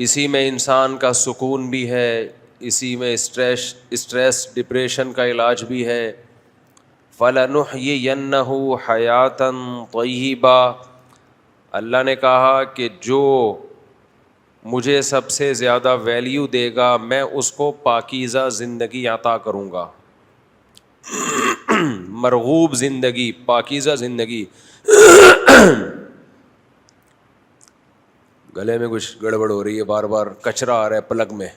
اسی میں انسان کا سکون بھی ہے، اسی میں اسٹریس ڈپریشن کا علاج بھی ہے۔ فَلَنُحْيِيَنَّهُ حَيَاةً طَيِّبَةً، اللہ نے کہا کہ جو مجھے سب سے زیادہ ویلیو دے گا میں اس کو پاکیزہ زندگی عطا کروں گا، مرغوب زندگی، پاکیزہ زندگی۔ گلے میں کچھ گڑبڑ ہو رہی ہے، بار بار کچرا آ رہا ہے پلگ میں،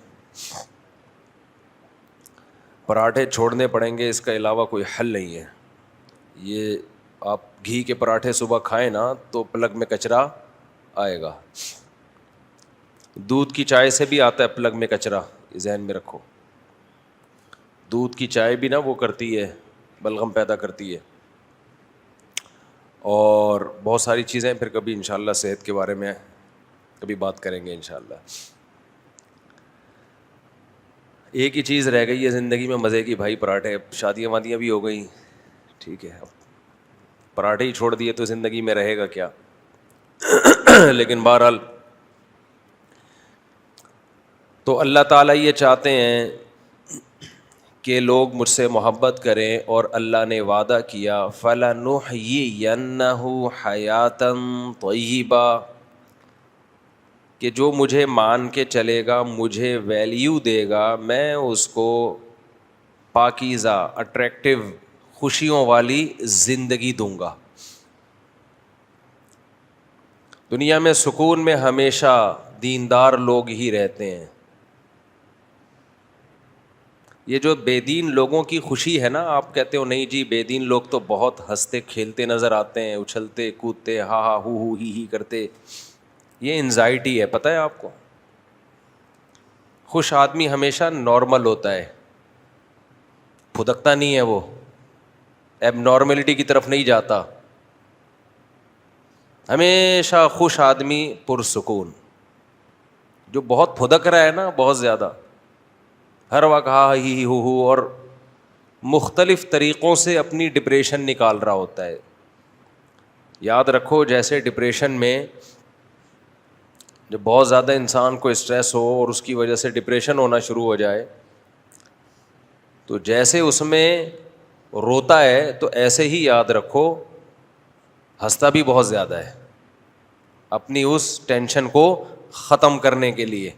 پراٹھے چھوڑنے پڑیں گے، اس کا علاوہ کوئی حل نہیں ہے۔ یہ آپ گھی کے پراٹھے صبح کھائیں نا تو پلگ میں کچرا آئے گا، دودھ کی چائے سے بھی آتا ہے پلگ میں کچرا، یہ ذہن میں رکھو۔ دودھ کی چائے بھی نا وہ کرتی ہے، بلغم پیدا کرتی ہے، اور بہت ساری چیزیں پھر کبھی انشاءاللہ صحت کے بارے میں کبھی بات کریں گے انشاءاللہ۔ ایک ہی چیز رہ گئی ہے زندگی میں مزے کی بھائی، پراٹھے۔ شادیاں وادیاں بھی ہو گئیں، ٹھیک ہے، اب پراٹھے ہی چھوڑ دیے تو زندگی میں رہے گا کیا؟ لیکن بہرحال تو اللہ تعالیٰ یہ چاہتے ہیں کہ لوگ مجھ سے محبت کریں، اور اللہ نے وعدہ کیا فَلَنُحْيِيَنَّهُ حَيَاةً طَيِّبَةً، کہ جو مجھے مان کے چلے گا، مجھے ویلیو دے گا، میں اس کو پاکیزہ اٹریکٹیو خوشیوں والی زندگی دوں گا۔ دنیا میں سکون میں ہمیشہ دیندار لوگ ہی رہتے ہیں۔ یہ جو بے دین لوگوں کی خوشی ہے نا، آپ کہتے ہو نہیں جی بے دین لوگ تو بہت ہنستے کھیلتے نظر آتے ہیں، اچھلتے کودتے ہا ہا ہو ہی کرتے، یہ انزائٹی ہے، پتہ ہے آپ کو؟ خوش آدمی ہمیشہ نارمل ہوتا ہے، پھدکتا نہیں ہے، وہ ایب نارملٹی کی طرف نہیں جاتا، ہمیشہ خوش آدمی پرسکون۔ جو بہت پھدک رہا ہے نا، بہت زیادہ، ہر وقت ہا ہی ہو اور مختلف طریقوں سے اپنی ڈپریشن نکال رہا ہوتا ہے۔ یاد رکھو جیسے ڈپریشن میں جب بہت زیادہ انسان کو اسٹریس ہو اور اس کی وجہ سے ڈپریشن ہونا شروع ہو جائے، تو جیسے اس میں روتا ہے تو ایسے ہی یاد رکھو ہنستا بھی بہت زیادہ ہے، اپنی اس ٹینشن کو ختم کرنے کے لیے۔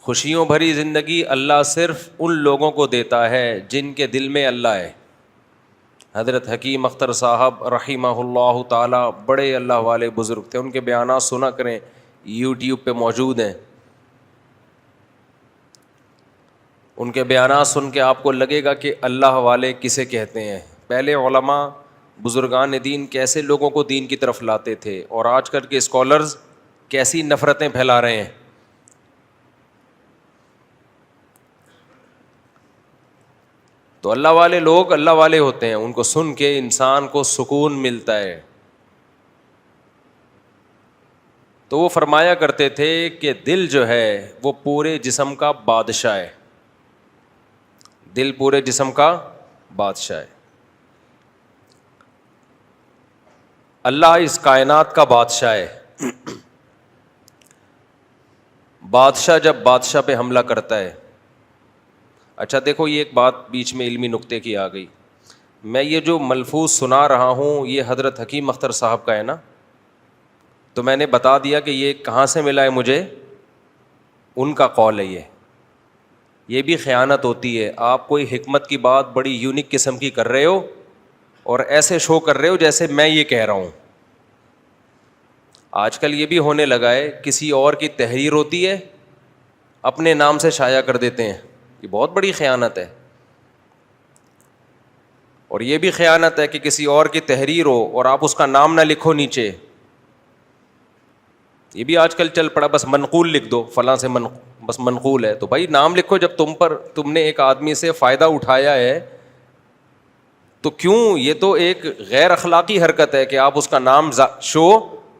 خوشیوں بھری زندگی اللہ صرف ان لوگوں کو دیتا ہے جن کے دل میں اللہ ہے۔ حضرت حکیم اختر صاحب رحمہ اللہ تعالی بڑے اللہ والے بزرگ تھے، ان کے بیانات سنا کریں، یوٹیوب پہ موجود ہیں۔ ان کے بیانات سن کے آپ کو لگے گا کہ اللہ والے کسے کہتے ہیں۔ پہلے علماء بزرگان دین کیسے لوگوں کو دین کی طرف لاتے تھے، اور آج کل کے اسکالرز کیسی نفرتیں پھیلا رہے ہیں۔ تو اللہ والے لوگ اللہ والے ہوتے ہیں، ان کو سن کے انسان کو سکون ملتا ہے۔ تو وہ فرمایا کرتے تھے کہ دل جو ہے وہ پورے جسم کا بادشاہ ہے، دل پورے جسم کا بادشاہ ہے۔ اللہ اس کائنات کا بادشاہ ہے۔ بادشاہ جب بادشاہ پہ حملہ کرتا ہے، اچھا دیکھو یہ ایک بات بیچ میں علمی نکتے کی آ گئی، میں یہ جو ملفوظ سنا رہا ہوں یہ حضرت حکیم اختر صاحب کا ہے نا، تو میں نے بتا دیا کہ یہ کہاں سے ملا ہے مجھے، ان کا قول ہے۔ یہ بھی خیانت ہوتی ہے، آپ کوئی حکمت کی بات بڑی یونیک قسم کی کر رہے ہو اور ایسے شو کر رہے ہو جیسے میں یہ کہہ رہا ہوں۔ آج کل یہ بھی ہونے لگا ہے، کسی اور کی تحریر ہوتی ہے اپنے نام سے شائع کر دیتے ہیں، یہ بہت بڑی خیانت ہے۔ اور یہ بھی خیانت ہے کہ کسی اور کی تحریر ہو اور آپ اس کا نام نہ لکھو نیچے، یہ بھی آج کل چل پڑا، بس منقول لکھ دو، فلاں سے بس منقول ہے، تو بھائی نام لکھو۔ جب تم نے ایک آدمی سے فائدہ اٹھایا ہے تو کیوں، یہ تو ایک غیر اخلاقی حرکت ہے کہ آپ اس کا نام شو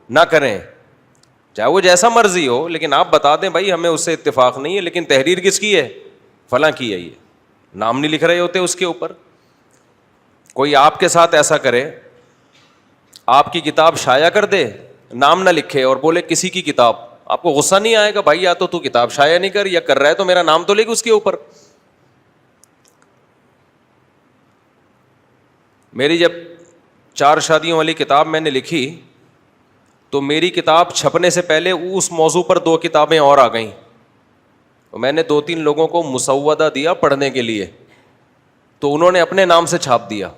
نہ کریں، چاہے وہ جیسا مرضی ہو، لیکن آپ بتا دیں بھائی ہمیں اس سے اتفاق نہیں ہے، لیکن تحریر کس کی ہے؟ فلاں کی ہے، یہ نام نہیں لکھ رہے ہوتے اس کے اوپر۔ کوئی آپ کے ساتھ ایسا کرے، آپ کی کتاب شائع کر دے نام نہ لکھے اور بولے کسی کی کتاب, آپ کو غصہ نہیں آئے گا؟ بھائی یا تو کتاب شائع نہیں کر, یا کر رہا ہے تو میرا نام تو لے گا اس کے اوپر. میری جب 4 شادیوں والی کتاب میں نے لکھی تو میری کتاب چھپنے سے پہلے اس موضوع پر 2 کتابیں اور آ گئیں. میں نے 2-3 لوگوں کو مسودہ دیا پڑھنے کے لیے, تو انہوں نے اپنے نام سے چھاپ دیا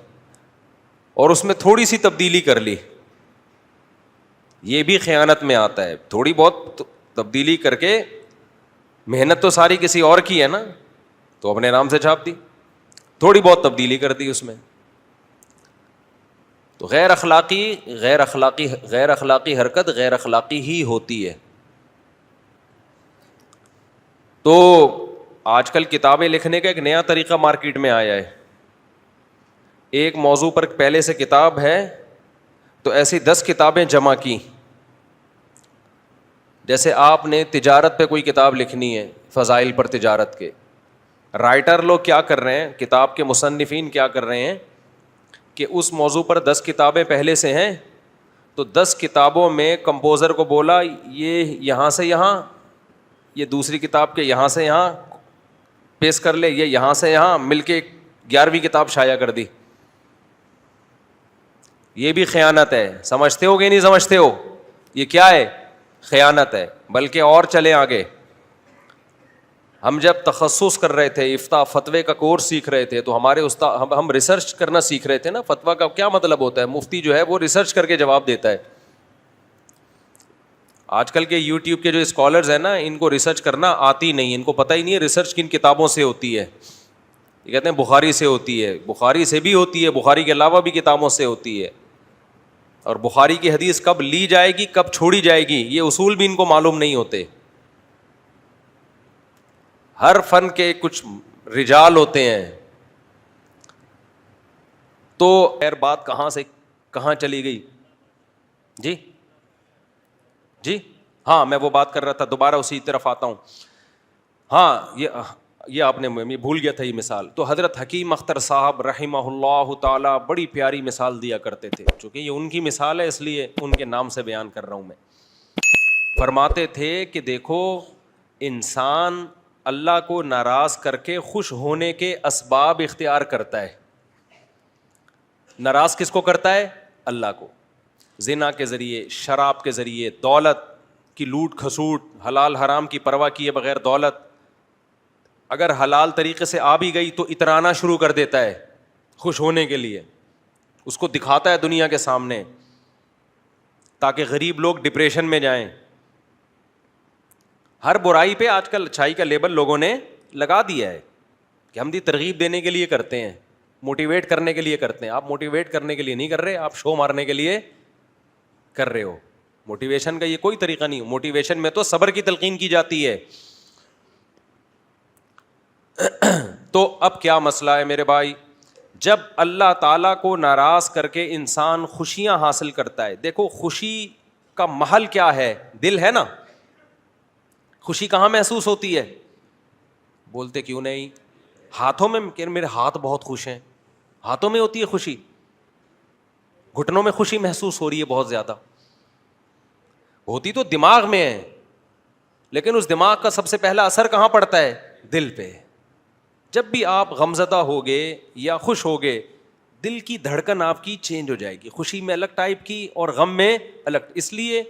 اور اس میں تھوڑی سی تبدیلی کر لی. یہ بھی خیانت میں آتا ہے, تھوڑی بہت تبدیلی کر کے, محنت تو ساری کسی اور کی ہے نا, تو اپنے نام سے چھاپ دی, تھوڑی بہت تبدیلی کر دی اس میں. تو غیر اخلاقی حرکت غیر اخلاقی ہی ہوتی ہے. تو آج کل کتابیں لکھنے کا ایک نیا طریقہ مارکیٹ میں آیا ہے. ایک موضوع پر پہلے سے کتاب ہے تو ایسی 10 کتابیں جمع کی. جیسے آپ نے تجارت پہ کوئی کتاب لکھنی ہے, فضائل پر تجارت کے, رائٹر لوگ کیا کر رہے ہیں, کتاب کے مصنفین کیا کر رہے ہیں کہ اس موضوع پر 10 کتابیں پہلے سے ہیں, تو 10 کتابوں میں کمپوزر کو بولا یہ یہاں سے یہاں, یہ دوسری کتاب کے یہاں سے یہاں پیش کر لے, یہ یہاں سے یہاں, مل کے 11ویں کتاب شائع کر دی. یہ بھی خیانت ہے. سمجھتے ہو کہ نہیں سمجھتے ہو؟ یہ کیا ہے؟ خیانت ہے. بلکہ اور چلیں آگے, ہم جب تخصص کر رہے تھے, افتاء فتوے کا کورس سیکھ رہے تھے, تو ہمارے استاد, ہم ریسرچ کرنا سیکھ رہے تھے نا. فتویٰ کا کیا مطلب ہوتا ہے؟ مفتی جو ہے وہ ریسرچ کر کے جواب دیتا ہے. آج کل کے یوٹیوب کے جو اسکالرز ہیں نا, ان کو ریسرچ کرنا آتی نہیں, ان کو پتہ ہی نہیں ہے ریسرچ کن کتابوں سے ہوتی ہے. یہ کہتے ہیں بخاری سے ہوتی ہے. بخاری سے بھی ہوتی ہے, بخاری کے علاوہ بھی کتابوں سے ہوتی ہے. اور بخاری کی حدیث کب لی جائے گی, کب چھوڑی جائے گی, یہ اصول بھی ان کو معلوم نہیں ہوتے. ہر فن کے کچھ رجال ہوتے ہیں. تو خیر بات کہاں سے کہاں چلی گئی؟ جی ہاں, میں وہ بات کر رہا تھا, دوبارہ اسی طرف آتا ہوں. ہاں, یہ آپ نے بھول گیا تھا یہ مثال. تو حضرت حکیم اختر صاحب رحمہ اللہ تعالی بڑی پیاری مثال دیا کرتے تھے. چونکہ یہ ان کی مثال ہے اس لیے ان کے نام سے بیان کر رہا ہوں میں. فرماتے تھے کہ دیکھو, انسان اللہ کو ناراض کر کے خوش ہونے کے اسباب اختیار کرتا ہے. ناراض کس کو کرتا ہے؟ اللہ کو. زنا کے ذریعے, شراب کے ذریعے, دولت کی لوٹ کھسوٹ, حلال حرام کی پرواہ کیے بغیر دولت. اگر حلال طریقے سے آ بھی گئی تو اترانا شروع کر دیتا ہے خوش ہونے کے لیے, اس کو دکھاتا ہے دنیا کے سامنے تاکہ غریب لوگ ڈپریشن میں جائیں. ہر برائی پہ آج کل اچھائی کا لیبل لوگوں نے لگا دیا ہے کہ ہم ترغیب دینے کے لیے کرتے ہیں, موٹیویٹ کرنے کے لیے کرتے ہیں. آپ موٹیویٹ کرنے کے لیے نہیں کر رہے, آپ شو مارنے کے لیے کر رہے ہو. موٹیویشن کا یہ کوئی طریقہ نہیں. موٹیویشن میں تو صبر کی تلقین کی جاتی ہے. تو اب کیا مسئلہ ہے میرے بھائی؟ جب اللہ تعالیٰ کو ناراض کر کے انسان خوشیاں حاصل کرتا ہے, دیکھو خوشی کا محل کیا ہے؟ دل ہے نا. خوشی کہاں محسوس ہوتی ہے؟ بولتے کیوں نہیں؟ ہاتھوں میں. کہ میرے ہاتھ بہت خوش ہیں, ہاتھوں میں ہوتی ہے خوشی. گھٹنوں میں خوشی محسوس ہو رہی ہے بہت زیادہ, ہوتی تو دماغ میں ہے, لیکن اس دماغ کا سب سے پہلا اثر کہاں پڑتا ہے؟ دل پہ. جب بھی آپ غمزدہ ہوگے یا خوش ہوگے, دل کی دھڑکن آپ کی چینج ہو جائے گی. خوشی میں الگ ٹائپ کی اور غم میں الگ. اس لیے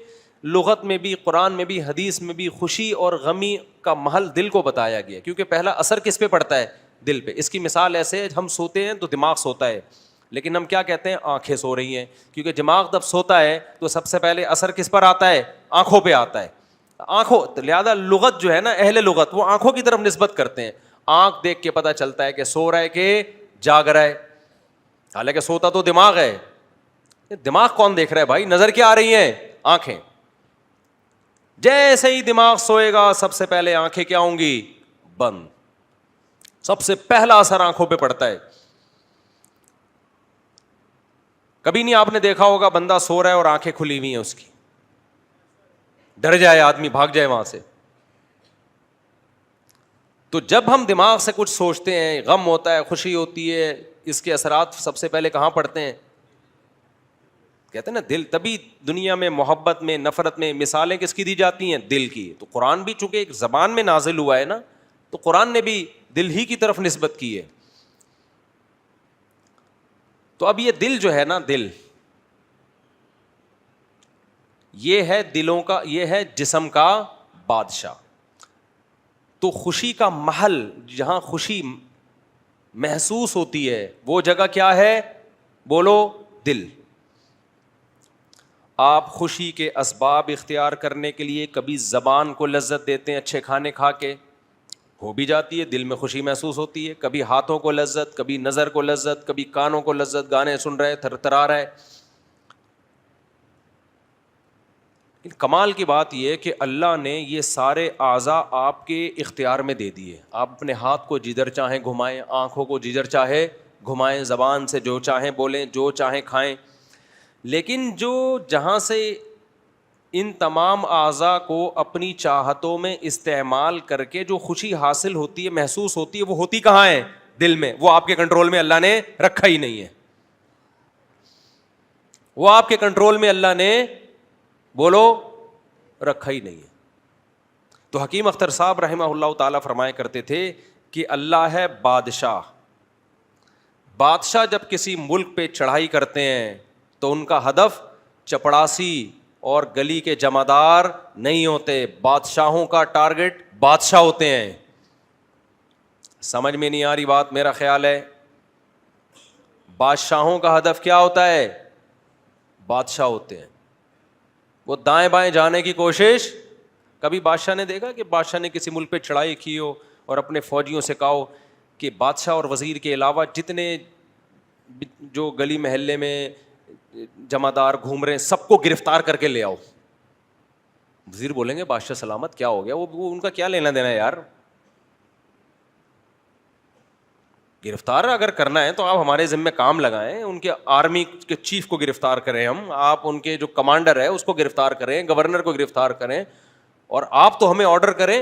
لغت میں بھی, قرآن میں بھی, حدیث میں بھی خوشی اور غمی کا محل دل کو بتایا گیا, کیونکہ پہلا اثر کس پہ پڑتا ہے؟ دل پہ. اس کی مثال ایسے, ہم سوتے ہیں تو دماغ سوتا ہے, لیکن ہم کیا کہتے ہیں؟ آنکھیں سو رہی ہیں. کیونکہ دماغ جب سوتا ہے تو سب سے پہلے اثر کس پر آتا ہے؟ آنکھوں پہ آتا ہے. آنکھوں, لہذا لغت جو ہے نا, اہل لغت وہ آنکھوں کی طرف نسبت کرتے ہیں. آنکھ دیکھ کے پتہ چلتا ہے کہ سو رہا ہے کہ جاگ رہا ہے, حالانکہ سوتا تو دماغ ہے. دماغ کون دیکھ رہا ہے بھائی؟ نظر کیا آ رہی ہیں؟ آنکھیں. جیسے ہی دماغ سوئے گا سب سے پہلے آنکھیں کیا ہوں گی؟ بند. سب سے پہلا اثر آنکھوں پہ پڑتا ہے. کبھی نہیں آپ نے دیکھا ہوگا بندہ سو رہا ہے اور آنکھیں کھلی ہوئی ہیں اس کی, ڈر جائے آدمی, بھاگ جائے وہاں سے. تو جب ہم دماغ سے کچھ سوچتے ہیں, غم ہوتا ہے, خوشی ہوتی ہے, اس کے اثرات سب سے پہلے کہاں پڑتے ہیں؟ کہتے ہیں نا دل, تبھی دنیا میں محبت میں نفرت میں مثالیں کس کی دی جاتی ہیں؟ دل کی. تو قرآن بھی چونکہ ایک زبان میں نازل ہوا ہے نا, تو قرآن نے بھی دل ہی کی طرف نسبت کی ہے. تو اب یہ دل جو ہے نا, دل یہ ہے دلوں کا, یہ ہے جسم کا بادشاہ. تو خوشی کا محل, جہاں خوشی محسوس ہوتی ہے, وہ جگہ کیا ہے؟ بولو, دل. آپ خوشی کے اسباب اختیار کرنے کے لیے کبھی زبان کو لذت دیتے ہیں اچھے کھانے کھا کے, ہو بھی جاتی ہے, دل میں خوشی محسوس ہوتی ہے. کبھی ہاتھوں کو لذت, کبھی نظر کو لذت, کبھی کانوں کو لذت, گانے سن رہے تھر تھرا رہا ہے. کمال کی بات یہ ہے کہ اللہ نے یہ سارے اعضاء آپ کے اختیار میں دے دیے. آپ اپنے ہاتھ کو جدھر چاہیں گھمائیں, آنکھوں کو جدھر چاہے گھمائیں, زبان سے جو چاہیں بولیں, جو چاہیں کھائیں. لیکن جو جہاں سے ان تمام اعضاء کو اپنی چاہتوں میں استعمال کر کے جو خوشی حاصل ہوتی ہے, محسوس ہوتی ہے, وہ ہوتی کہاں ہے؟ دل میں. وہ آپ کے کنٹرول میں اللہ نے رکھا ہی نہیں ہے. وہ آپ کے کنٹرول میں اللہ نے, بولو, رکھا ہی نہیں ہے. تو حکیم اختر صاحب رحمہ اللہ تعالیٰ فرمایا کرتے تھے کہ اللہ ہے بادشاہ. بادشاہ جب کسی ملک پہ چڑھائی کرتے ہیں تو ان کا ہدف چپڑاسی اور گلی کے جمعدار نہیں ہوتے. بادشاہوں کا ٹارگٹ بادشاہ ہوتے ہیں. سمجھ میں نہیں آ رہی بات؟ میرا خیال ہے بادشاہوں کا ہدف کیا ہوتا ہے؟ بادشاہ ہوتے ہیں. وہ دائیں بائیں جانے کی کوشش, کبھی بادشاہ نے دیکھا کہ بادشاہ نے کسی ملک پہ چڑھائی کی ہو اور اپنے فوجیوں سے کہا ہو کہ بادشاہ اور وزیر کے علاوہ جتنے جو گلی محلے میں جمعدار گھوم رہے ہیں سب کو گرفتار کر کے لے آؤ؟ وزیر بولیں گے بادشاہ سلامت, کیا ہو گیا, وہ ان کا کیا لینا دینا ہے یار, گرفتار اگر کرنا ہے تو آپ ہمارے ذمہ کام لگائیں, ان کے آرمی کے چیف کو گرفتار کریں ہم, آپ ان کے جو کمانڈر ہے اس کو گرفتار کریں, گورنر کو گرفتار کریں, اور آپ تو ہمیں آرڈر کریں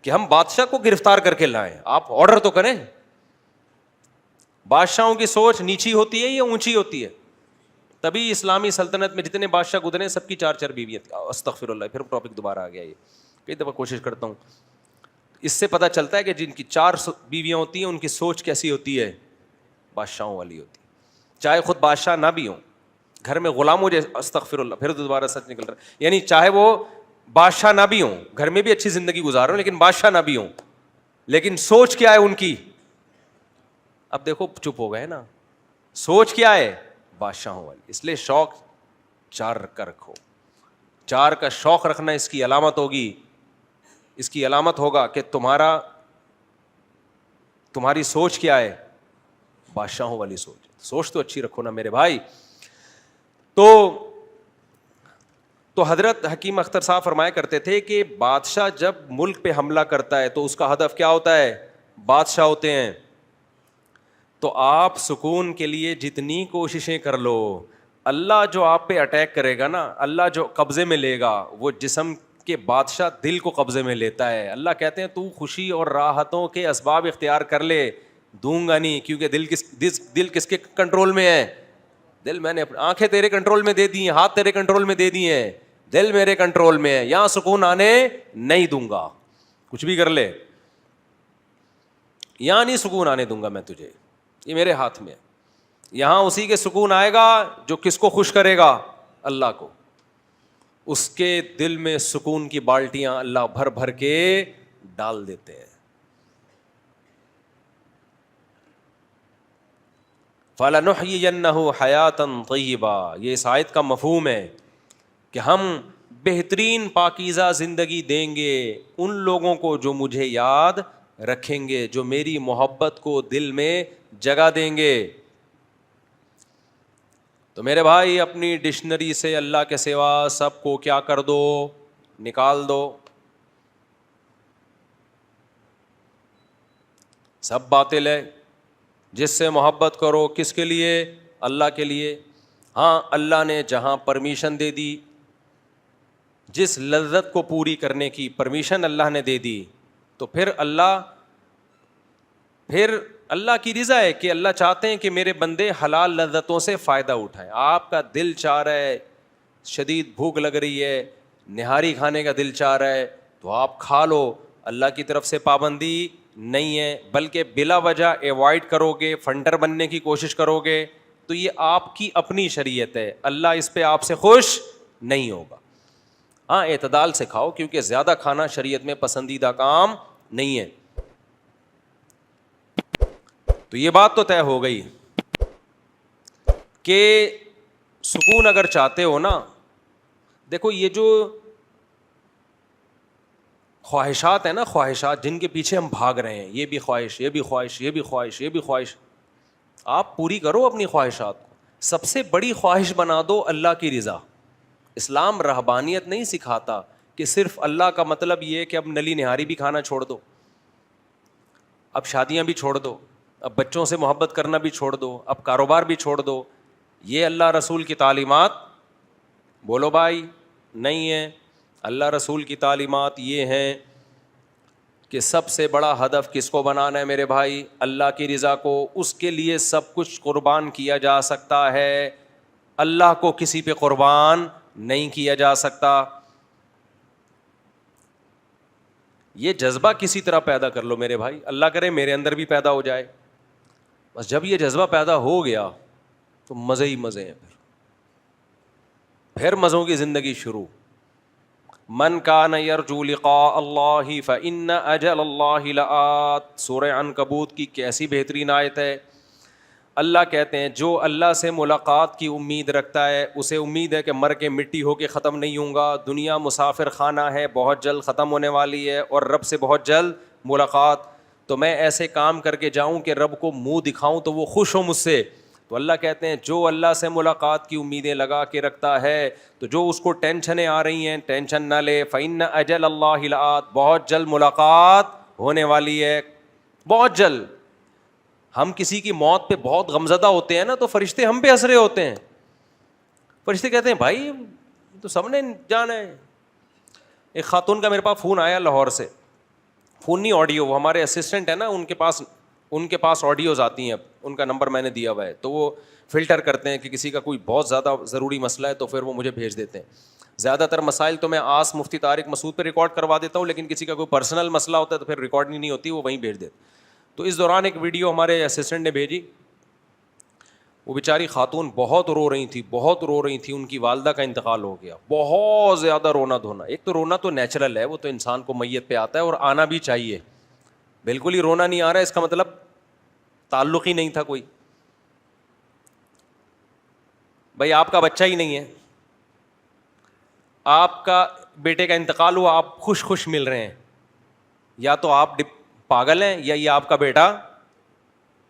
کہ ہم بادشاہ کو گرفتار کر کے لائیں. آپ آرڈر تو کریں. بادشاہوں کی سوچ نیچی ہوتی ہے یا اونچی ہوتی ہے؟ تبھی اسلامی سلطنت میں جتنے بادشاہ گزرے سب کی 4 بیویاں تھیں. استغفر اللہ, پھر ٹاپک دوبارہ آ گیا. یہ کئی دفعہ کوشش کرتا ہوں. اس سے پتہ چلتا ہے کہ جن کی 4 بیویاں ہوتی ہیں ان کی سوچ کیسی ہوتی ہے؟ بادشاہوں والی ہوتی ہے. چاہے خود بادشاہ نہ بھی ہوں, گھر میں غلام ہو جائے, استغفر اللہ, پھر دوبارہ سچ نکل رہا ہے, یعنی چاہے وہ بادشاہ نہ بھی ہوں, گھر میں بھی اچھی زندگی گزار رہے ہوں, لیکن بادشاہ نہ بھی ہوں, لیکن سوچ کیا ہے ان کی؟ اب دیکھو چپ ہو گئے نا, سوچ کیا ہے؟ بادشاہوں والی. اس لیے شوق 4 کا رکھو. 4 کا شوق رکھنا اس کی علامت ہوگی, اس کی علامت ہوگا کہ تمہاری سوچ کیا ہے؟ بادشاہوں والی سوچ. سوچ تو اچھی رکھو نا میرے بھائی. تو حضرت حکیم اختر صاحب فرمایا کرتے تھے کہ بادشاہ جب ملک پہ حملہ کرتا ہے تو اس کا ہدف کیا ہوتا ہے؟ بادشاہ ہوتے ہیں. تو آپ سکون کے لیے جتنی کوششیں کر لو, اللہ جو آپ پہ اٹیک کرے گا نا, اللہ جو قبضے میں لے گا, وہ جسم کے بادشاہ دل کو قبضے میں لیتا ہے. اللہ کہتے ہیں تو خوشی اور راحتوں کے اسباب اختیار کر لے, دوں گا نہیں, کیونکہ دل کس کے کنٹرول میں ہے؟ دل میں نے آنکھیں تیرے کنٹرول میں دے دی ہیں, ہاتھ تیرے کنٹرول میں دے دیے ہیں, دل میرے کنٹرول میں ہے. یہاں سکون آنے نہیں دوں گا, کچھ بھی کر لے, یہاں نہیں سکون آنے دوں گا میں تجھے, یہ میرے ہاتھ میں ہے. یہاں اسی کے سکون آئے گا جو کس کو خوش کرے گا؟ اللہ کو. اس کے دل میں سکون کی بالٹیاں اللہ بھر بھر کے ڈال دیتے ہیں. فَلَنُحْيِيَنَّهُ حَيَاةً طَيِّبَةً, یہ اس آیت کا مفہوم ہے کہ ہم بہترین پاکیزہ زندگی دیں گے ان لوگوں کو جو مجھے یاد رکھیں گے, جو میری محبت کو دل میں جگہ دیں گے. تو میرے بھائی اپنی ڈکشنری سے اللہ کے سوا سب کو کیا کر دو؟ نکال دو. سب باطل ہے. جس سے محبت کرو کس کے لیے؟ اللہ کے لیے. ہاں اللہ نے جہاں پرمیشن دے دی, جس لذت کو پوری کرنے کی پرمیشن اللہ نے دے دی, تو پھر اللہ اللہ کی رضا ہے کہ اللہ چاہتے ہیں کہ میرے بندے حلال لذتوں سے فائدہ اٹھائیں. آپ کا دل چاہ رہا ہے, شدید بھوک لگ رہی ہے, نہاری کھانے کا دل چاہ رہا ہے, تو آپ کھا لو. اللہ کی طرف سے پابندی نہیں ہے, بلکہ بلا وجہ ایوائڈ کرو گے, فنڈر بننے کی کوشش کرو گے, تو یہ آپ کی اپنی شریعت ہے, اللہ اس پہ آپ سے خوش نہیں ہوگا. ہاں اعتدال سے کھاؤ, کیونکہ زیادہ کھانا شریعت میں پسندیدہ کام نہیں ہے. تو یہ بات تو طے ہو گئی کہ سکون اگر چاہتے ہو نا, دیکھو یہ جو خواہشات ہیں نا, خواہشات جن کے پیچھے ہم بھاگ رہے ہیں, یہ بھی خواہش, یہ بھی خواہش, یہ بھی خواہش, یہ بھی خواہش, آپ پوری کرو اپنی خواہشات کو. سب سے بڑی خواہش بنا دو اللہ کی رضا. اسلام رہبانیت نہیں سکھاتا کہ صرف اللہ کا مطلب یہ ہے کہ اب نلی نہاری بھی کھانا چھوڑ دو, اب شادیاں بھی چھوڑ دو, اب بچوں سے محبت کرنا بھی چھوڑ دو, اب کاروبار بھی چھوڑ دو. یہ اللہ رسول کی تعلیمات بولو بھائی نہیں ہے. اللہ رسول کی تعلیمات یہ ہیں کہ سب سے بڑا ہدف کس کو بنانا ہے میرے بھائی؟ اللہ کی رضا کو. اس کے لیے سب کچھ قربان کیا جا سکتا ہے, اللہ کو کسی پہ قربان نہیں کیا جا سکتا. یہ جذبہ کسی طرح پیدا کر لو میرے بھائی, اللہ کرے میرے اندر بھی پیدا ہو جائے. بس جب یہ جذبہ پیدا ہو گیا تو مزے ہی مزے ہیں, پھر مزوں کی زندگی شروع. من کان یرجو لقاء اللہ فإن اجل اللہ لآت. سورہ عنکبوت کی کیسی بہترین آیت ہے. اللہ کہتے ہیں جو اللہ سے ملاقات کی امید رکھتا ہے اسے امید ہے کہ مر کے مٹی ہو کے ختم نہیں ہوں گا. دنیا مسافر خانہ ہے, بہت جلد ختم ہونے والی ہے, اور رب سے بہت جلد ملاقات. تو میں ایسے کام کر کے جاؤں کہ رب کو منہ دکھاؤں تو وہ خوش ہو مجھ سے. تو اللہ کہتے ہیں جو اللہ سے ملاقات کی امیدیں لگا کے رکھتا ہے, تو جو اس کو ٹینشنیں آ رہی ہیں ٹینشن نہ لے. فإن اجل اللہ لآت. بہت جلد ملاقات ہونے والی ہے, بہت جلد. ہم کسی کی موت پہ بہت غمزدہ ہوتے ہیں نا, تو فرشتے ہم پہ ہنس رہے ہوتے ہیں. فرشتے کہتے ہیں بھائی تو سب نے جانا ہے. ایک خاتون کا میرے پاس فون آیا لاہور سے, فون نہیں آڈیو, وہ ہمارے اسسٹنٹ ہے نا, ان کے پاس آڈیوز آتی ہیں, اب ان کا نمبر میں نے دیا ہوا ہے, تو وہ فلٹر کرتے ہیں کہ کسی کا کوئی بہت زیادہ ضروری مسئلہ ہے تو پھر وہ مجھے بھیج دیتے ہیں. زیادہ تر مسائل تو میں مفتی طارق مسعود پہ ریکارڈ کروا دیتا ہوں, لیکن کسی کا کوئی پرسنل مسئلہ ہوتا ہے تو پھر ریکارڈ نہیں ہوتی, وہ وہیں بھیج دیتے. تو اس دوران ایک ویڈیو ہمارے اسسٹنٹ نے بھیجی. وہ بیچاری خاتون بہت رو رہی تھی, ان کی والدہ کا انتقال ہو گیا. بہت زیادہ رونا دھونا. ایک تو رونا تو نیچرل ہے, وہ تو انسان کو میت پہ آتا ہے اور آنا بھی چاہیے. بالکل ہی رونا نہیں آ رہا ہے اس کا مطلب تعلق ہی نہیں تھا کوئی. بھائی آپ کا بچہ ہی نہیں ہے, آپ کا بیٹے کا انتقال ہوا, آپ خوش مل رہے ہیں, یا تو آپ پاگل ہیں یا یہ آپ کا بیٹا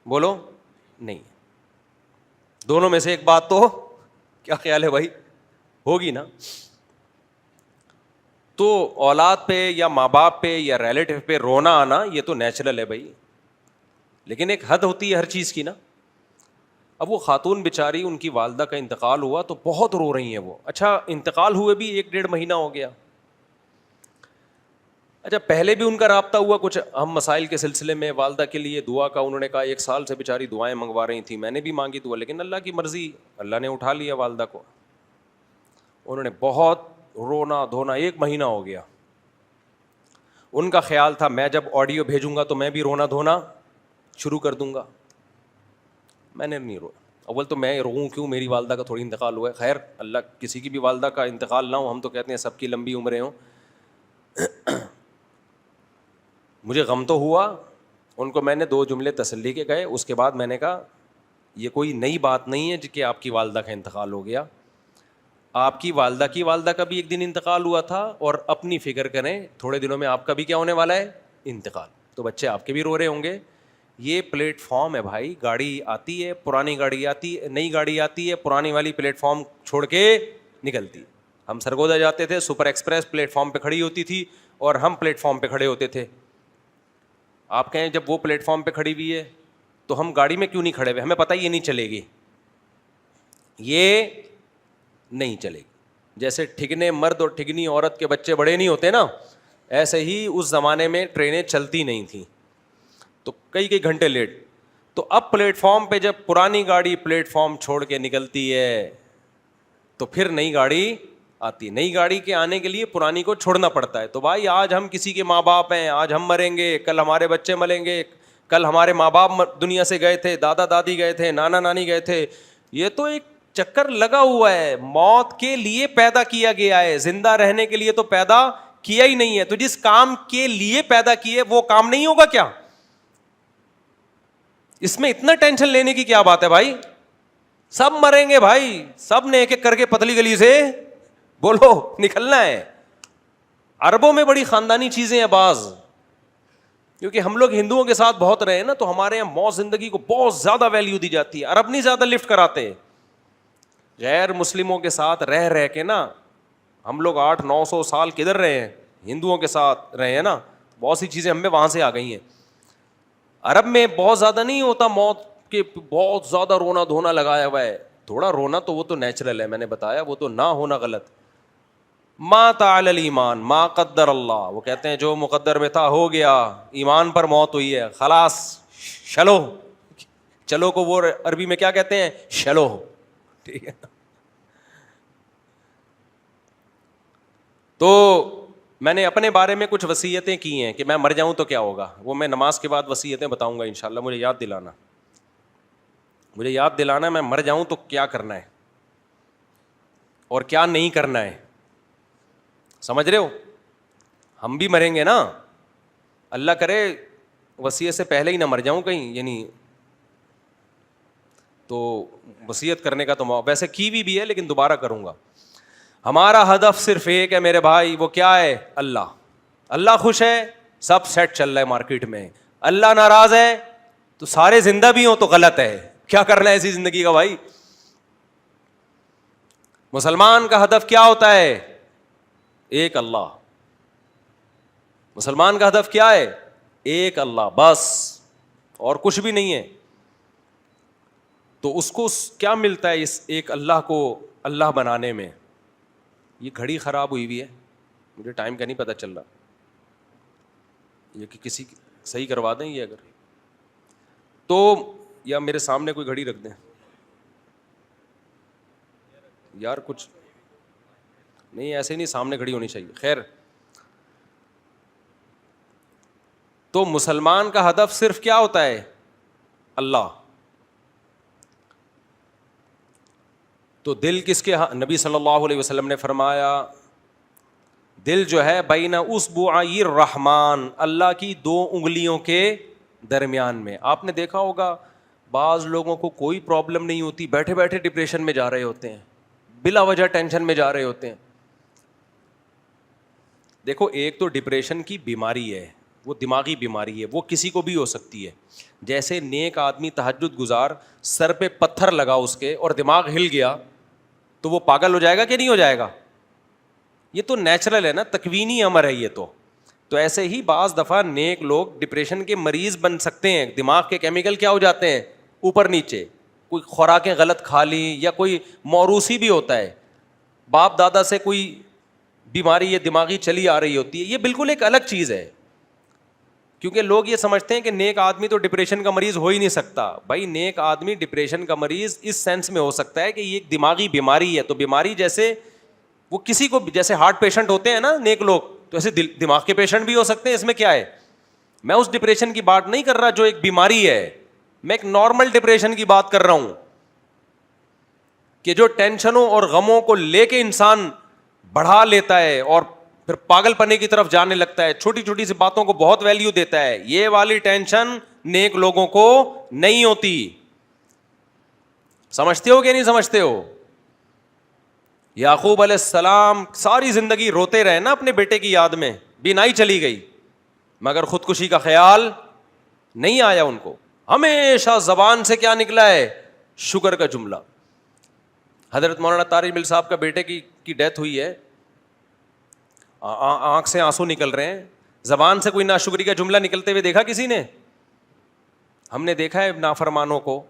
بولو نہیں. دونوں میں سے ایک بات تو کیا خیال ہے بھائی ہوگی نا. تو اولاد پہ یا ماں باپ پہ یا ریلیٹیو پہ رونا آنا یہ تو نیچرل ہے بھائی, لیکن ایک حد ہوتی ہے ہر چیز کی نا. اب وہ خاتون بیچاری, ان کی والدہ کا انتقال ہوا تو بہت رو رہی ہیں وہ. اچھا انتقال ہوئے بھی 1-1.5 مہینہ ہو گیا. اچھا پہلے بھی ان کا رابطہ ہوا کچھ ہم مسائل کے سلسلے میں, والدہ کے لیے دعا کا انہوں نے کہا, 1 سال سے بیچاری دعائیں منگوا رہی تھیں, میں نے بھی مانگی دعا, لیکن اللہ کی مرضی, اللہ نے اٹھا لیا والدہ کو. انہوں نے بہت رونا دھونا, 1 مہینہ ہو گیا. ان کا خیال تھا میں جب آڈیو بھیجوں گا تو میں بھی رونا دھونا شروع کر دوں گا. میں نے نہیں رویا. اول تو میں روؤں کیوں, میری والدہ کا تھوڑی انتقال ہوا ہے. خیر اللہ کسی کی بھی والدہ کا انتقال نہ ہو, ہم تو کہتے ہیں سب کی لمبی عمریں ہوں. مجھے غم تو ہوا. ان کو میں نے 2 جملے تسلی کے کہے, اس کے بعد میں نے کہا یہ کوئی نئی بات نہیں ہے کہ آپ کی والدہ کا انتقال ہو گیا. آپ کی والدہ کا بھی ایک دن انتقال ہوا تھا, اور اپنی فکر کریں تھوڑے دنوں میں آپ کا بھی کیا ہونے والا ہے, انتقال. تو بچے آپ کے بھی رو رہے ہوں گے. یہ پلیٹ فارم ہے بھائی, گاڑی آتی ہے, پرانی گاڑی آتی ہے, نئی گاڑی آتی ہے, پرانی والی پلیٹ فارم چھوڑ کے نکلتی. ہم سرگودا جاتے تھے, سپر ایکسپریس پلیٹ فارم پہ کھڑی ہوتی تھی اور ہم پلیٹ فارم پہ کھڑے ہوتے تھے. آپ کہیں جب وہ پلیٹ فارم پہ کھڑی ہوئی ہے تو ہم گاڑی میں کیوں نہیں کھڑے ہوئے, ہمیں پتہ یہ نہیں چلے گی, یہ نہیں چلے گی. جیسے ٹھگنے مرد اور ٹھگنی عورت کے بچے بڑے نہیں ہوتے نا, ایسے ہی اس زمانے میں ٹرینیں چلتی نہیں تھیں تو کئی گھنٹے لیٹ. تو اب پلیٹ فارم پہ جب پرانی گاڑی پلیٹ فارم چھوڑ کے نکلتی ہے تو پھر نئی گاڑی آتی ہے. نئی گاڑی کے آنے کے لیے پرانی کو چھوڑنا پڑتا ہے. تو بھائی آج ہم کسی کے ماں باپ ہیں, آج ہم مریں گے, کل ہمارے بچے مریں گے, کل ہمارے ماں باپ دنیا سے گئے تھے, دادا دادی گئے تھے, نانا نانی گئے تھے. یہ تو ایک چکر لگا ہوا ہے. موت کے لیے پیدا کیا گیا ہے, زندہ رہنے کے لیے تو پیدا کیا ہی نہیں ہے. تو جس کام کے لیے پیدا کیے وہ کام نہیں ہوگا کیا؟ اس میں اتنا ٹینشن لینے کی کیا بات ہے بھائی؟ سب مریں گے بھائی, سب نے ایک ایک کر کے پتلی گلی سے بولو نکلنا ہے. عربوں میں بڑی خاندانی چیزیں ہیں بعض, کیونکہ ہم لوگ ہندوؤں کے ساتھ بہت رہے ہیں نا, تو ہمارے یہاں موت زندگی کو بہت زیادہ ویلیو دی جاتی ہے. عرب نہیں زیادہ لفٹ کراتے. غیر مسلموں کے ساتھ رہ کے نا ہم لوگ 800-900 سال کدھر رہے ہیں, ہندوؤں کے ساتھ رہے ہیں نا, بہت سی چیزیں ہم میں وہاں سے آ گئی ہیں. عرب میں بہت زیادہ نہیں ہوتا موت کے, بہت زیادہ رونا دھونا لگایا ہوا ہے. تھوڑا رونا تو وہ تو نیچرل ہے, میں نے بتایا, وہ تو نہ ہونا غلط. ما تعالی الایمان ما قدر اللہ, وہ کہتے ہیں جو مقدر میں تھا ہو گیا, ایمان پر موت ہوئی ہے, خلاص چلو. چلو کو وہ عربی میں کیا کہتے ہیں؟ چلو. ٹھیک ہے. تو میں نے اپنے بارے میں کچھ وصیتیں کی ہیں کہ میں مر جاؤں تو کیا ہوگا, وہ میں نماز کے بعد وصیتیں بتاؤں گا انشاءاللہ. مجھے یاد دلانا میں مر جاؤں تو کیا کرنا ہے اور کیا نہیں کرنا ہے. سمجھ رہے ہو؟ ہم بھی مریں گے نا, اللہ کرے وصیت سے پہلے ہی نہ مر جاؤں کہیں, یعنی تو وصیت کرنے کا تو ویسے کی بھی ہے لیکن دوبارہ کروں گا. ہمارا ہدف صرف ایک ہے میرے بھائی, وہ کیا ہے؟ اللہ. اللہ خوش ہے, سب سیٹ چل رہا ہے مارکیٹ میں. اللہ ناراض ہے تو سارے زندہ بھی ہوں تو غلط ہے. کیا کرنا ہے ایسی زندگی کا بھائی؟ مسلمان کا ہدف کیا ہوتا ہے؟ ایک اللہ. مسلمان کا ہدف کیا ہے؟ ایک اللہ بس, اور کچھ بھی نہیں ہے. تو اس کو کیا ملتا ہے اس ایک اللہ کو اللہ بنانے میں؟ یہ گھڑی خراب ہوئی ہوئی ہے, مجھے ٹائم کا نہیں پتہ چل رہا, یہ کہ کسی صحیح کروا دیں یہ اگر تو, یا میرے سامنے کوئی گھڑی رکھ دیں یار, کچھ نہیں ایسے نہیں, سامنے گھڑی ہونی چاہیے. خیر, تو مسلمان کا ہدف صرف کیا ہوتا ہے؟ اللہ. تو دل کس کے, نبی صلی اللہ علیہ وسلم نے فرمایا دل جو ہے بین اصبعی الرحمن, اللہ کی 2 انگلیوں کے درمیان میں. آپ نے دیکھا ہوگا بعض لوگوں کو کوئی پرابلم نہیں ہوتی, بیٹھے بیٹھے ڈپریشن میں جا رہے ہوتے ہیں, بلا وجہ ٹینشن میں جا رہے ہوتے ہیں. دیکھو ایک تو ڈپریشن کی بیماری ہے, وہ دماغی بیماری ہے, وہ کسی کو بھی ہو سکتی ہے. جیسے نیک آدمی تہجد گزار, سر پہ پتھر لگا اس کے اور دماغ ہل گیا تو وہ پاگل ہو جائے گا کہ نہیں ہو جائے گا؟ یہ تو نیچرل ہے نا, تکوینی امر ہے یہ تو ایسے ہی بعض دفعہ نیک لوگ ڈپریشن کے مریض بن سکتے ہیں. دماغ کے کیمیکل کیا ہو جاتے ہیں اوپر نیچے, کوئی خوراکیں غلط کھا لی, یا کوئی موروثی بھی ہوتا ہے, باپ دادا سے کوئی بیماری یہ دماغی چلی آ رہی ہوتی ہے. یہ بالکل ایک الگ چیز ہے, کیونکہ لوگ یہ سمجھتے ہیں کہ نیک آدمی تو ڈپریشن کا مریض ہو ہی نہیں سکتا. بھائی نیک آدمی ڈپریشن کا مریض اس سینس میں ہو سکتا ہے کہ یہ ایک دماغی بیماری ہے. تو بیماری جیسے وہ کسی کو, جیسے ہارٹ پیشنٹ ہوتے ہیں نا نیک لوگ, تو ایسے دماغ کے پیشنٹ بھی ہو سکتے ہیں. اس میں کیا ہے؟ میں اس ڈپریشن کی بات نہیں کر رہا جو ایک بیماری ہے, میں ایک نارمل ڈپریشن کی بات کر رہا ہوں کہ جو ٹینشنوں اور غموں کو لے کے انسان بڑھا لیتا ہے اور پھر پاگل پنے کی طرف جانے لگتا ہے, چھوٹی چھوٹی سی باتوں کو بہت ویلیو دیتا ہے. یہ والی ٹینشن نیک لوگوں کو نہیں ہوتی. سمجھتے ہو کہ نہیں سمجھتے ہو؟ یعقوب علیہ السلام ساری زندگی روتے رہے نا اپنے بیٹے کی یاد میں, بینائی چلی گئی مگر خودکشی کا خیال نہیں آیا ان کو. ہمیشہ زبان سے کیا نکلا ہے؟ شکر کا جملہ. حضرت مولانا طارق مل صاحب کا بیٹے کی ڈیتھ ہوئی ہے, آنکھ سے آنسو نکل رہے ہیں, زبان سے کوئی ناشکری کا جملہ نکلتے ہوئے دیکھا کسی نے؟ ہم نے دیکھا ہے نافرمانوں کو.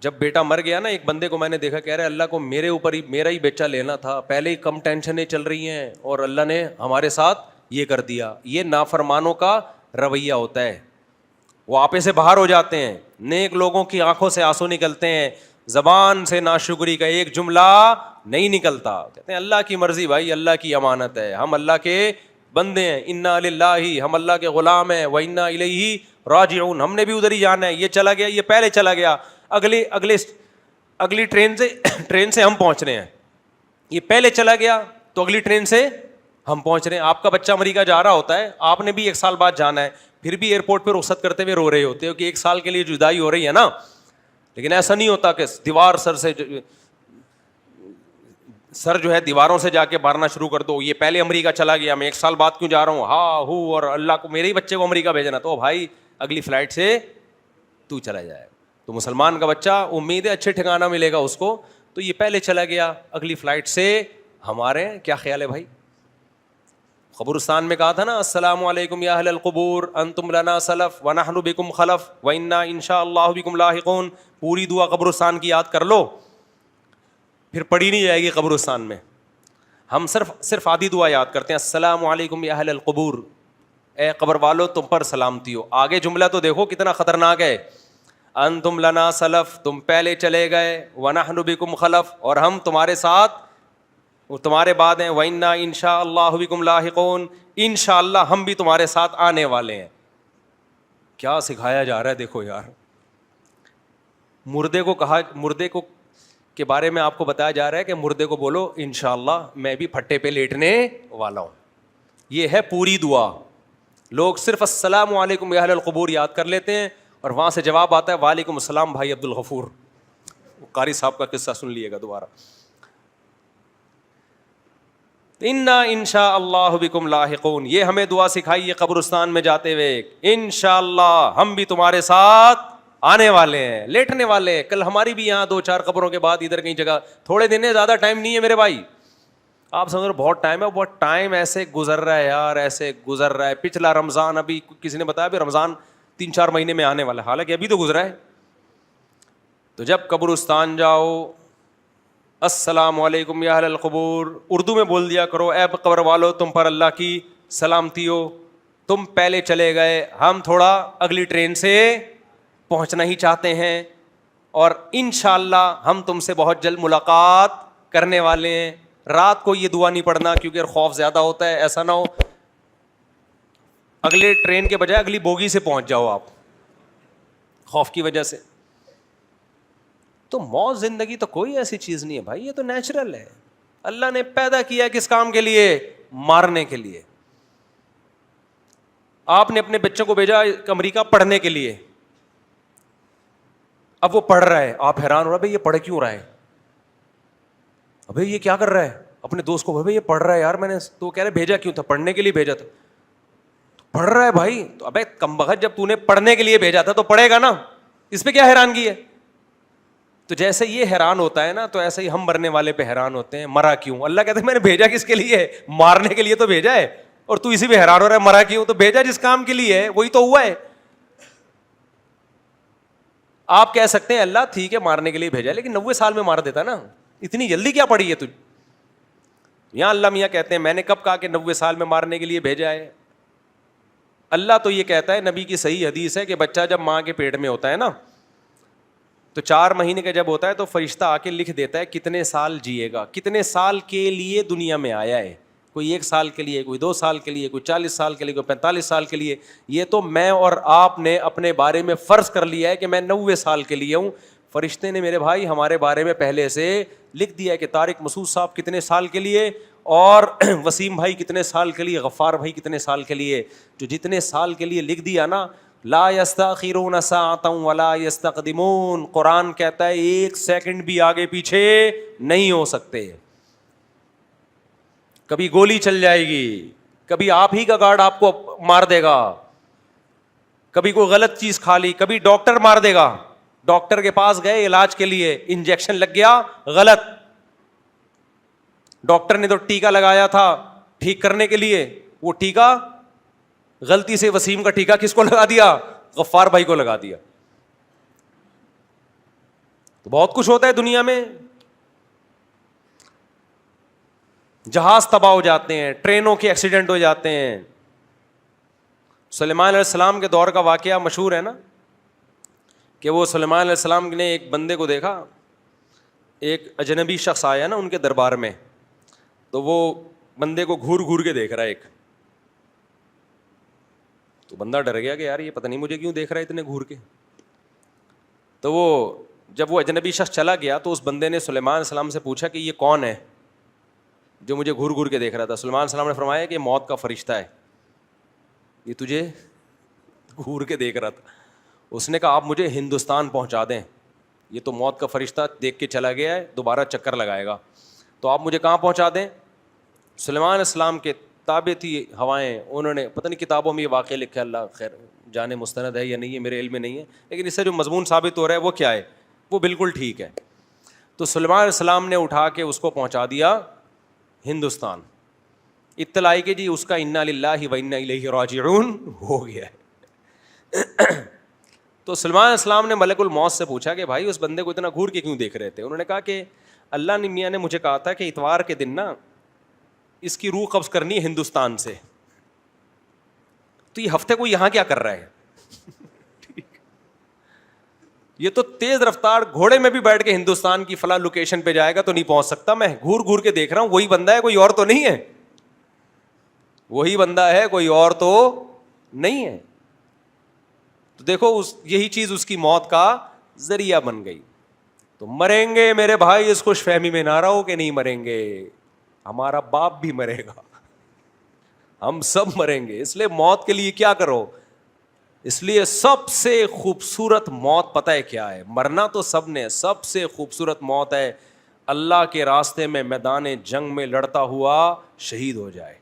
جب بیٹا مر گیا نا, ایک بندے کو میں نے دیکھا کہہ رہے اللہ کو میرے اوپر ہی میرا ہی بیچا لینا تھا, پہلے ہی کم ٹینشنیں چل رہی ہیں اور اللہ نے ہمارے ساتھ یہ کر دیا. یہ نافرمانوں کا رویہ ہوتا ہے. وہ آپے سے باہر ہو جاتے ہیں. نیک لوگوں کی آنکھوں سے آنسو نکلتے ہیں, زبان سے ناشکری کا ایک جملہ نہیں نکلتا. کہتے ہیں اللہ کی مرضی بھائی, اللہ کی امانت ہے, ہم اللہ کے بندے ہیں, انا للہ, ہم اللہ کے غلام ہیں, و انا الیہ راجعون, ہم نے بھی ادھر ہی جانا ہے. یہ چلا گیا, یہ پہلے چلا گیا, اگلی ٹرین سے ہم پہنچ رہے ہیں. یہ پہلے چلا گیا تو اگلی ٹرین سے ہم پہنچ رہے ہیں. آپ کا بچہ امریکہ جا رہا ہوتا ہے, آپ نے بھی 1 سال بعد جانا ہے, پھر بھی ایئرپورٹ پہ رخصت کرتے ہوئے رو رہے ہوتے ہو کہ 1 سال کے لیے جدائی ہو رہی ہے نا. لیکن ایسا نہیں ہوتا کہ دیوار سر جو ہے دیواروں سے جا کے مارنا شروع کر دو. یہ پہلے امریکہ چلا گیا, میں 1 سال بعد کیوں جا رہا ہوں, ہاں ہو, اور اللہ کو میرے ہی بچے کو امریکہ بھیجنا, تو بھائی اگلی فلائٹ سے تو چلا جائے. تو مسلمان کا بچہ امید ہے اچھے ٹھکانہ ملے گا اس کو, تو یہ پہلے چلا گیا, اگلی فلائٹ سے ہمارے کیا خیال ہے بھائی. قبرستان میں کہا تھا نا, السلام علیکم یا اہل القبور انتم لنا سلف ونحن بکم خلف وانا انشاء اللہ بکم لاحقون. پوری دعا قبرستان کی یاد کر لو, پھر پڑھی نہیں جائے گی قبرستان میں. ہم صرف آدھی دعا یاد کرتے ہیں, السلام علیکم یا اہل القبور, اے قبر والو تم پر سلامتی ہو. آگے جملہ تو دیکھو کتنا خطرناک ہے, انتم لنا سلف, تم پہلے چلے گئے, ونحن بکم خلف, اور ہم تمہارے ساتھ تمہارے بعد ہیں, وَإِنَّا إِن شَاءَ اللَّهُ بِكُمْ لَاحِقُونَ, انشاءاللہ ہم بھی تمہارے ساتھ آنے والے ہیں. کیا سکھایا جا رہا ہے دیکھو یار. مردے کو کے بارے میں آپ کو بتایا جا رہا ہے کہ مردے کو بولو انشاءاللہ میں بھی پھٹے پہ لیٹنے والا ہوں. یہ ہے پوری دعا. لوگ صرف السلام علیکم یا اہل القبور یاد کر لیتے ہیں, اور وہاں سے جواب آتا ہے وعلیکم السلام بھائی عبد الغفور. قاری صاحب کا قصہ سن لیے گا دوبارہ. انا انشاء اللہ بکم لاحقون, یہ ہمیں دعا سکھائی ہے قبرستان میں جاتے ہوئے, انشاءاللہ ہم بھی تمہارے ساتھ آنے والے ہیں, لیٹنے والے ہیں. کل ہماری بھی یہاں 2-4 قبروں کے بعد ادھر کہیں جگہ, تھوڑے دن ہے, زیادہ ٹائم نہیں ہے میرے بھائی. آپ سمجھ رہے بہت ٹائم ہے, بہت ٹائم ایسے گزر رہا ہے یار, ایسے گزر رہا ہے. پچھلا رمضان, ابھی کسی نے بتایا بھی رمضان 3-4 مہینے میں آنے والا ہے, حالانکہ ابھی تو گزرا ہے. تو جب قبرستان جاؤ, السلام علیکم یا اہل القبور اردو میں بول دیا کرو, اے قبر والو تم پر اللہ کی سلامتی ہو, تم پہلے چلے گئے, ہم تھوڑا اگلی ٹرین سے پہنچنا ہی چاہتے ہیں, اور انشاءاللہ ہم تم سے بہت جلد ملاقات کرنے والے ہیں. رات کو یہ دعا نہیں پڑھنا کیونکہ خوف زیادہ ہوتا ہے, ایسا نہ ہو اگلے ٹرین کے بجائے اگلی بوگی سے پہنچ جاؤ آپ خوف کی وجہ سے. تو موت زندگی تو کوئی ایسی چیز نہیں ہے بھائی, یہ تو نیچرل ہے. اللہ نے پیدا کیا کس کام کے لیے, مارنے کے لیے. آپ نے اپنے بچوں کو بھیجا امریکہ پڑھنے کے لیے, اب وہ پڑھ رہا ہے, آپ حیران ہو رہا ہے بھائی یہ پڑھ کیوں رہا ہے, ابھی یہ کیا کر رہا ہے, اپنے دوست کو بھائی یہ پڑھ رہا ہے یار, میں نے تو کہہ رہے بھیجا کیوں تھا, پڑھنے کے لیے بھیجا تھا. پڑھ رہا ہے بھائی, تو ابے کمبخت جب تو نے پڑھنے کے لیے بھیجا تھا تو پڑھے گا نا, اس پہ کیا حیرانگی ہے. تو جیسے یہ حیران ہوتا ہے نا, تو ایسے ہی ہم مرنے والے پہ حیران ہوتے ہیں, مرا کیوں. اللہ کہتے ہیں میں نے بھیجا کس کے لیے, مارنے کے لیے تو بھیجا ہے, اور تو اسی پہ حیران ہو رہا ہے مرا کیوں. تو بھیجا جس کام کے لیے ہے وہی تو ہوا ہے. آپ کہہ سکتے ہیں اللہ ٹھیک ہے مارنے کے لیے بھیجا, لیکن 90 سال میں مار دیتا نا, اتنی جلدی کیا پڑی ہے تجھ. یہاں اللہ میاں کہتے ہیں میں نے کب کہا کہ 90 سال میں مارنے کے لیے بھیجا ہے. اللہ تو یہ کہتا ہے, نبی کی صحیح حدیث ہے کہ بچہ جب ماں کے پیٹ میں ہوتا ہے نا, تو 4 مہینے کا جب ہوتا ہے تو فرشتہ آ کے لکھ دیتا ہے کتنے سال جیے گا, کتنے سال کے لیے دنیا میں آیا ہے. کوئی 1 سال کے لیے, کوئی 2 سال کے لیے, کوئی 40 سال کے لیے, کوئی 45 سال کے لیے. یہ تو میں اور آپ نے اپنے بارے میں فرض کر لیا ہے کہ میں 90 سال کے لیے ہوں. فرشتے نے میرے بھائی ہمارے بارے میں پہلے سے لکھ دیا ہے کہ طارق مسعود صاحب کتنے سال کے لیے, اور وسیم بھائی کتنے سال کے لیے, غفار بھائی کتنے سال کے لیے. جو جتنے سال کے لیے لکھ دیا نا, لا یستاخرون ساعتا ولا یستقدمون, قرآن کہتا ہے 1 سیکنڈ بھی آگے پیچھے نہیں ہو سکتے. کبھی گولی چل جائے گی, کبھی آپ ہی کا گارڈ آپ کو مار دے گا, کبھی کوئی غلط چیز کھا لی, کبھی ڈاکٹر مار دے گا. ڈاکٹر کے پاس گئے علاج کے لیے, انجیکشن لگ گیا غلط, ڈاکٹر نے تو ٹیکا لگایا تھا ٹھیک کرنے کے لیے, وہ ٹیکا غلطی سے وسیم کا ٹیکا کس کو لگا دیا, غفار بھائی کو لگا دیا. تو بہت کچھ ہوتا ہے دنیا میں. جہاز تباہ ہو جاتے ہیں, ٹرینوں کے ایکسیڈنٹ ہو جاتے ہیں, سلیمان علیہ السلام کے دور کا واقعہ مشہور ہے نا کہ وہ سلیمان علیہ السلام نے ایک بندے کو دیکھا, ایک اجنبی شخص آیا نا ان کے دربار میں, تو وہ بندے کو گھور گھور کے دیکھ رہا ہے ایک, تو بندہ ڈر گیا کہ یار یہ پتہ نہیں مجھے کیوں دیکھ رہا ہے اتنے گھور کے. تو وہ جب وہ اجنبی شخص چلا گیا تو اس بندے نے سلیمان علیہ السلام سے پوچھا کہ یہ کون ہے جو مجھے گھور گھور کے دیکھ رہا تھا. سلیمان علیہ السلام نے فرمایا کہ موت کا فرشتہ ہے, یہ تجھے گھور کے دیکھ رہا تھا. اس نے کہا آپ مجھے ہندوستان پہنچا دیں, یہ تو موت کا فرشتہ دیکھ کے چلا گیا ہے, دوبارہ چکر لگائے گا, تو آپ مجھے کہاں پہنچا دیں. سلیمان علیہ السلام کے تابع تھی ہوائیں, انہوں نے پتہ نہیں کتابوں میں یہ واقعہ لکھا ہے, اللہ خیر جانے مستند ہے یا نہیں ہے, میرے علم میں نہیں ہے, لیکن اس سے جو مضمون ثابت ہو رہا ہے وہ کیا ہے, وہ بالکل ٹھیک ہے. تو سلیمان علیہ السلام نے اٹھا کے اس کو پہنچا دیا ہندوستان. اطلاع کہ جی اس کا انا للہ و انا الیہ راجعون ہو گیا ہے. تو سلیمان علیہ السلام نے ملک الموت سے پوچھا کہ بھائی اس بندے کو اتنا گھور کے کیوں دیکھ رہے تھے. انہوں نے کہا کہ اللہ نے میاں نے مجھے کہا تھا کہ اتوار کے دن نا اس کی روح قبض کرنی ہے ہندوستان سے, تو یہ ہفتے کو یہاں کیا کر رہا ہے. یہ تو تیز رفتار گھوڑے میں بھی بیٹھ کے ہندوستان کی فلاں لوکیشن پہ جائے گا تو نہیں پہنچ سکتا, میں گھور گھور کے دیکھ رہا ہوں, وہی بندہ ہے, کوئی اور تو نہیں ہے, وہی بندہ ہے, کوئی اور تو نہیں ہے. تو دیکھو یہی چیز اس کی موت کا ذریعہ بن گئی. تو مریں گے میرے بھائی, اس خوش فہمی میں نہ رہو کہ نہیں مریں گے, ہمارا باپ بھی مرے گا, ہم سب مریں گے. اس لیے موت کے لیے کیا کرو, اس لیے سب سے خوبصورت موت پتہ ہے کیا ہے, مرنا تو سب نے, سب سے خوبصورت موت ہے اللہ کے راستے میں میدان جنگ میں لڑتا ہوا شہید ہو جائے.